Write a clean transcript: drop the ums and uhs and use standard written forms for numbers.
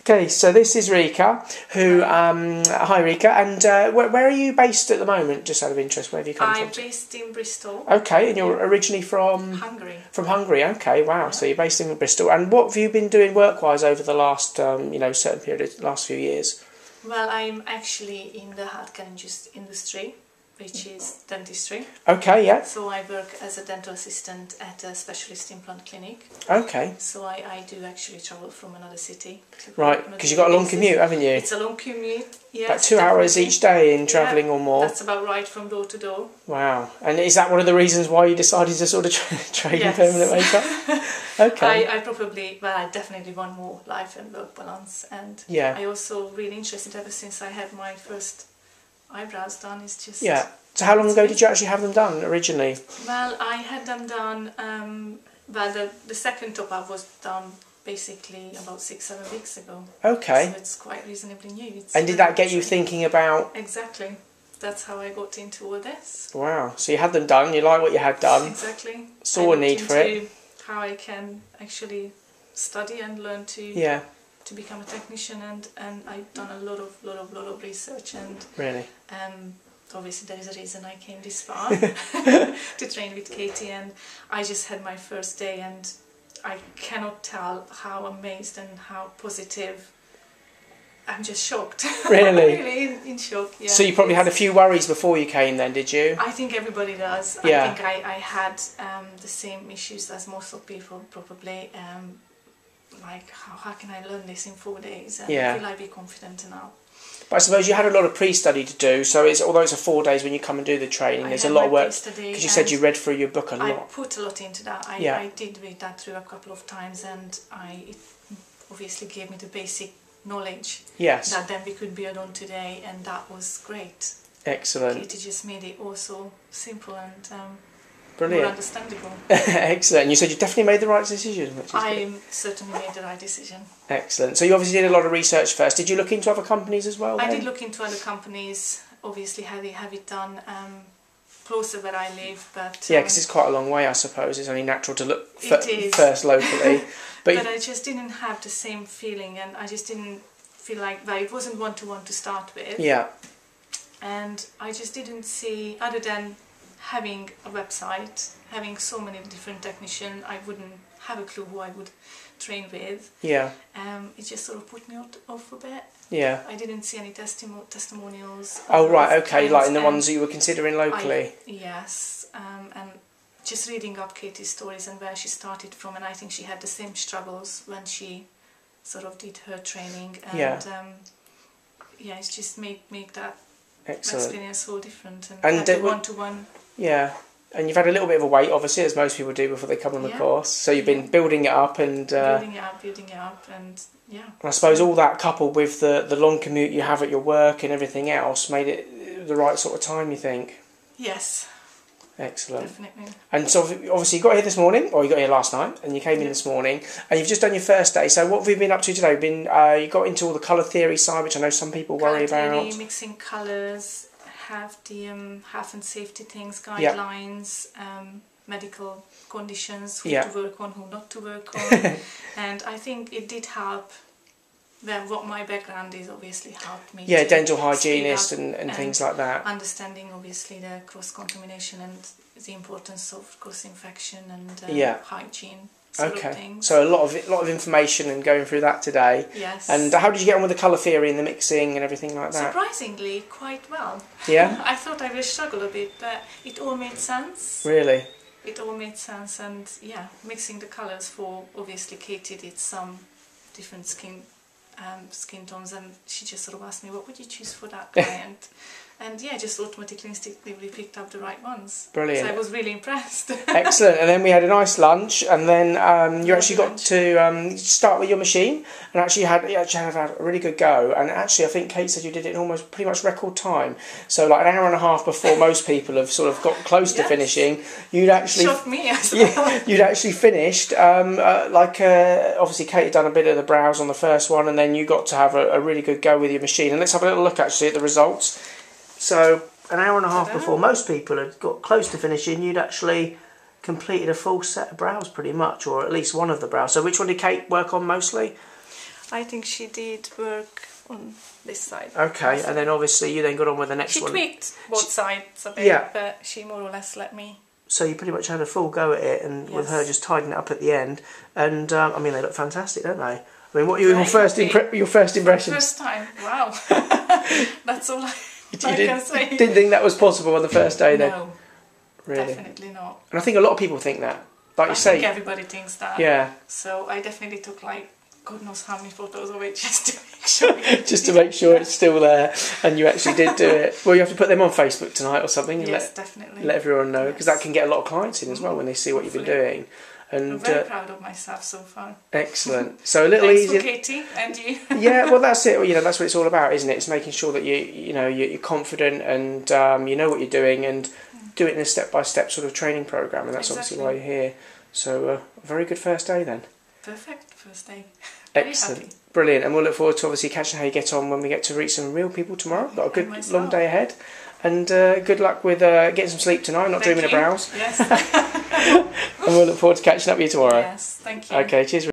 Okay, so this is Reka, who, hi Reka, and where are you based at the moment, just out of interest, where have you come from? I'm based in Bristol. Okay, and you're originally from? Hungary. From Hungary, okay, wow, so you're based in Bristol, and what have you been doing work-wise over the last, certain period, last few years? Well, I'm actually in the healthcare industry, which is dentistry. Okay, yeah. So I work as a dental assistant at a specialist implant clinic. Okay. So I do actually travel from another city. Right, because you've got a long commute, haven't you? It's a long commute, yes. About 2 hours each day in travelling or more? That's about right, from door to door. Wow. And is that one of the reasons why you decided to sort of trade in permanent makeup? Okay. I definitely want more life and work balance. And I also really interested ever since I had my first eyebrows done. It's just... Yeah. So how long ago did you actually have them done originally? Well, I had them done, the second top-up was done basically about 6-7 weeks ago. Okay. So it's quite reasonably new. And did that get you thinking about... Exactly. That's how I got into all this. Wow. So you had them done, you like what you had done. Exactly. Saw a need for it. How I can actually study and learn to become a technician, and I've done a lot of research, and really obviously there is a reason I came this far to train with Katy, and I just had my first day, and I cannot tell how amazed and how positive. I'm just shocked. Really? Really in shock, yeah. So you probably had a few worries before you came then, did you? I think everybody does. Yeah. I think I had the same issues as most of people probably. Like, how can I learn this in 4 days? And will I be confident enough? But I suppose you had a lot of pre-study to do, so although it's 4 days when you come and do the training, there's a lot of work, because you said you read through your book a lot. I put a lot into that. I did read that through a couple of times, and it obviously gave me the basic knowledge that then we could build on today, and that was great. Excellent. Katy just made it all so simple and brilliant. more understandable. Excellent. And you said you definitely made the right decision. Which is I certainly made the right decision. Excellent. So you obviously did a lot of research first. Did you look into other companies as well? I did look into other companies. Obviously, have it done closer where I live, but because it's quite a long way. I suppose it's only natural to look first locally. But I just didn't have the same feeling, and I just didn't feel like it wasn't one-to-one to start with. Yeah. And I just didn't see, other than having a website, having so many different technicians, I wouldn't have a clue who I would train with. Yeah. It just sort of put me off a bit. Yeah. I didn't see any testimonials. Oh right, okay, like in the ones that you were considering locally. Yes, and just reading up Katy's stories and where she started from, and I think she had the same struggles when she sort of did her training, and it's just make that experience so different, and one-to-one. Yeah. And you've had a little bit of a wait, obviously, as most people do before they come on the course. So you've been building it up and... building it up, and yeah. And I suppose all that coupled with the long commute you have at your work and everything else made it the right sort of time, you think? Yes. Excellent. Definitely. And so obviously you got here this morning, or you got here last night, and you came in this morning, and you've just done your first day. So what have you been up to today? You got into all the colour theory side, which I know some people worry about. Colour theory, mixing colours, have the health and safety things, guidelines, medical conditions, who to work on, who not to work on. And I think it did help. What my background is obviously helped me. Yeah, dental hygienist and things like that. Understanding obviously the cross-contamination and the importance of cross-infection and hygiene. Okay, so a lot of information and going through that today. Yes. And how did you get on with the colour theory and the mixing and everything like that? Surprisingly, quite well. Yeah? I thought I would struggle a bit, but it all made sense. Really? It all made sense, and mixing the colours for, obviously Katy did some different skin tones, and she just sort of asked me, what would you choose for that client? And just automatically, instinctively picked up the right ones. Brilliant. So I was really impressed. Excellent. And then we had a nice lunch, and then you actually got to start with your machine, and actually had a really good go. And actually, I think Kate said you did it in almost pretty much record time. So like an hour and a half before most people have sort of got close to finishing, you'd actually shocked me as well. You'd actually finished. Obviously, Kate had done a bit of the brows on the first one, and then you got to have a really good go with your machine. And let's have a little look actually at the results. So an hour and a half before most people had got close to finishing, you'd actually completed a full set of brows pretty much, or at least one of the brows. So which one did Kate work on mostly? I think she did work on this side. Okay, and then obviously you then got on with the next one. She tweaked both sides a bit, but she more or less let me. So you pretty much had a full go at it, and with her just tidying it up at the end. And I mean, they look fantastic, don't they? I mean, what were your first impressions? First time, wow. That's all I can say. Didn't think that was possible on the first day, then? No, really? definitely not. And I think a lot of people think that. Like you say, I think everybody thinks that. Yeah. So I definitely took like God knows how many photos of it just to make sure. Just to make sure it's still there, and you actually did do it. Well, you have to put them on Facebook tonight or something. And yes, definitely. Let everyone know, because that can get a lot of clients in as well when they see what you've been doing. And I'm very proud of myself so far. Excellent. So a little Thanks easier. for Katy and you. Yeah, well, that's it. You know, that's what it's all about, isn't it? It's making sure that you're confident and you know what you're doing, and do it in a step-by-step sort of training program. And that's obviously why you're here. So a very good first day then. Perfect first day. Excellent. Happy. Brilliant. And we'll look forward to obviously catching how you get on when we get to reach some real people tomorrow. Got a good long day ahead. And good luck with getting some sleep tonight, not dreaming of brows. Yes. And we'll look forward to catching up with you tomorrow. Yes, thank you. Okay, cheers.